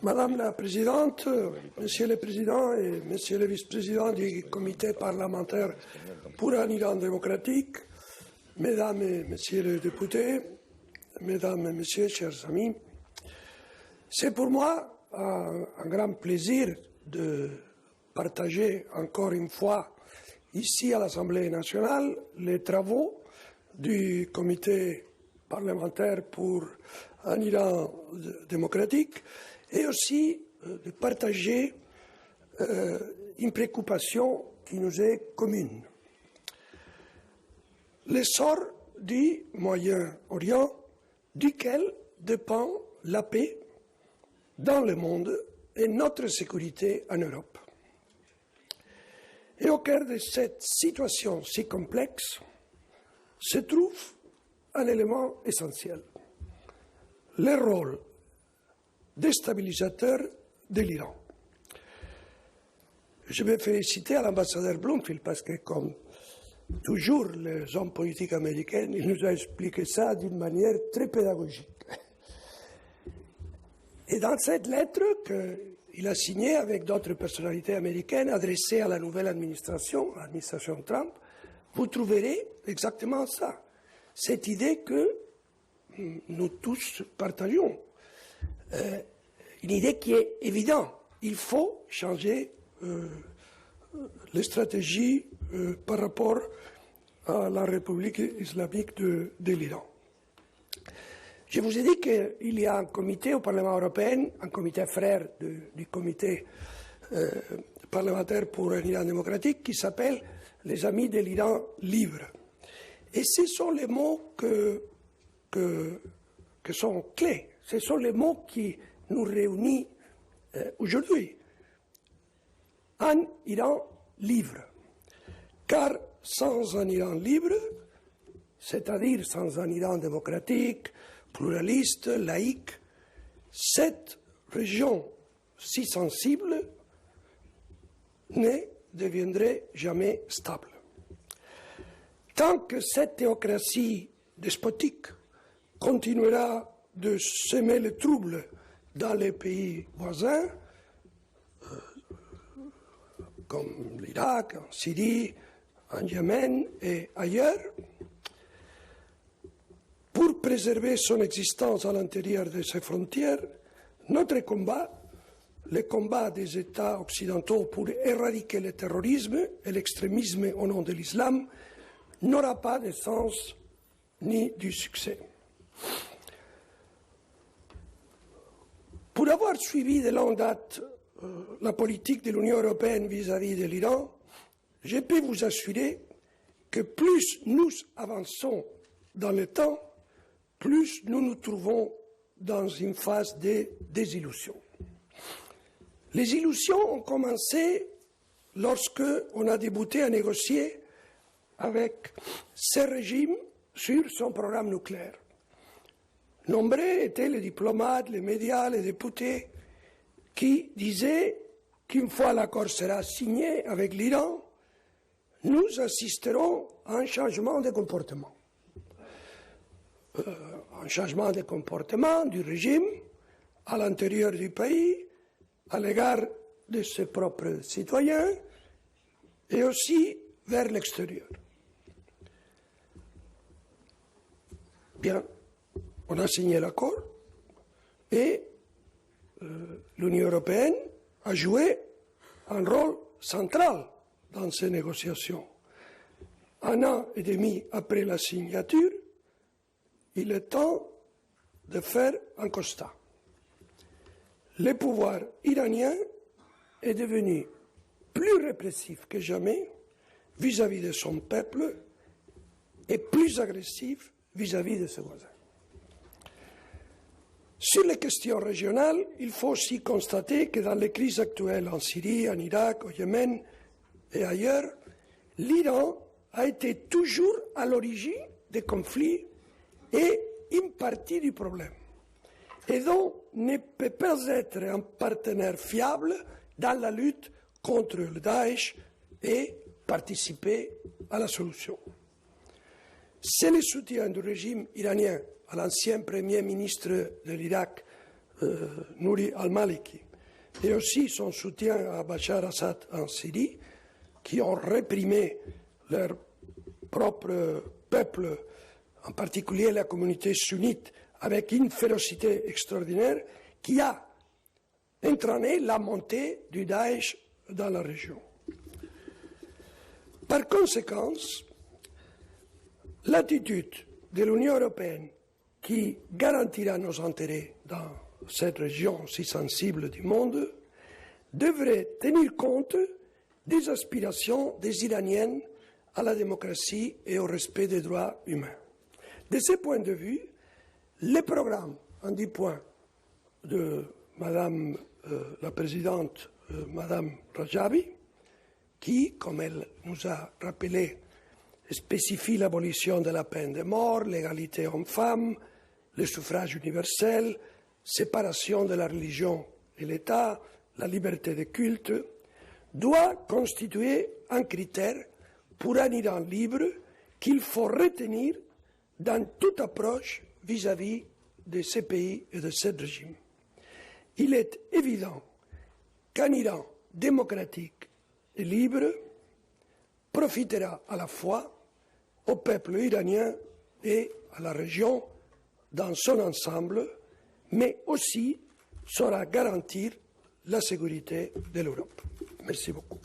Madame la Présidente, Monsieur le Président et Monsieur le Vice-président du Comité parlementaire pour un Iran démocratique, Mesdames et Messieurs les députés, Mesdames et Messieurs, chers amis, c'est pour moi un grand plaisir de partager encore une fois ici à l'Assemblée nationale les travaux du Comité parlementaire pour un Iran démocratique et aussi de partager une préoccupation qui nous est commune. L'essor du Moyen-Orient, duquel dépend la paix dans le monde et notre sécurité en Europe. Et au cœur de cette situation si complexe se trouve un élément essentiel, le rôle déstabilisateur de l'Iran. Je vais féliciter à l'ambassadeur Bloomfield parce que, comme toujours les hommes politiques américains, il nous a expliqué ça d'une manière très pédagogique. Et dans cette lettre qu'il a signée avec d'autres personnalités américaines adressée à la nouvelle administration, l'administration Trump, vous trouverez exactement ça. Cette idée que nous tous partageons. Une idée qui est évidente. Il faut changer les stratégies par rapport à la République islamique de l'Iran. Je vous ai dit qu'il y a un comité au Parlement européen, un comité frère du comité parlementaire pour un Iran démocratique qui s'appelle les Amis de l'Iran libre. Et ce sont les mots qui sont clés. Ce sont les mots qui nous réunissent aujourd'hui. Un Iran libre. Car sans un Iran libre, c'est-à-dire sans un Iran démocratique, pluraliste, laïque, cette région si sensible ne deviendrait jamais stable. Tant que cette théocratie despotique continuera de semer le trouble dans les pays voisins, comme l'Irak, en Syrie, en Yémen et ailleurs, pour préserver son existence à l'intérieur de ses frontières, notre combat, le combat des États occidentaux pour éradiquer le terrorisme et l'extrémisme au nom de l'islam, n'aura pas de sens ni du succès. Pour avoir suivi de longue date la politique de l'Union européenne vis-à-vis de l'Iran, je peux vous assurer que plus nous avançons dans le temps, plus nous nous trouvons dans une phase de désillusion. Les illusions ont commencé lorsque on a débuté à négocier avec ce régime sur son programme nucléaire. Nombreux étaient les diplomates, les médias, les députés qui disaient qu'une fois l'accord sera signé avec l'Iran, nous assisterons à un changement de comportement. Un changement de comportement du régime à l'intérieur du pays, à l'égard de ses propres citoyens et aussi vers l'extérieur. Bien, on a signé l'accord et l'Union européenne a joué un rôle central dans ces négociations. Un an et demi après la signature, il est temps de faire un constat. Le pouvoir iranien est devenu plus répressif que jamais vis-à-vis de son peuple et plus agressif vis-à-vis de ses voisins. Sur les questions régionales, il faut aussi constater que dans les crises actuelles en Syrie, en Irak, au Yémen et ailleurs, l'Iran a été toujours à l'origine des conflits et une partie du problème, et donc ne peut pas être un partenaire fiable dans la lutte contre le Daesh et participer à la solution. C'est le soutien du régime iranien à l'ancien Premier ministre de l'Irak, Nouri al-Maliki, et aussi son soutien à Bachar Assad en Syrie, qui ont réprimé leur propre peuple, en particulier la communauté sunnite, avec une férocité extraordinaire qui a entraîné la montée du Daesh dans la région. Par conséquent, l'attitude de l'Union européenne qui garantira nos intérêts dans cette région si sensible du monde devrait tenir compte des aspirations des Iraniennes à la démocratie et au respect des droits humains. De ce point de vue, le programme en 10 points de Madame la Présidente, Madame Rajavi, qui, comme elle nous a rappelé, spécifie l'abolition de la peine de mort, l'égalité homme-femme, le suffrage universel, séparation de la religion et l'État, la liberté de culte, doit constituer un critère pour un Iran libre qu'il faut retenir dans toute approche vis-à-vis de ces pays et de ce régime. Il est évident qu'un Iran démocratique et libre profitera à la fois au peuple iranien et à la région dans son ensemble, mais aussi saura garantir la sécurité de l'Europe. Merci beaucoup.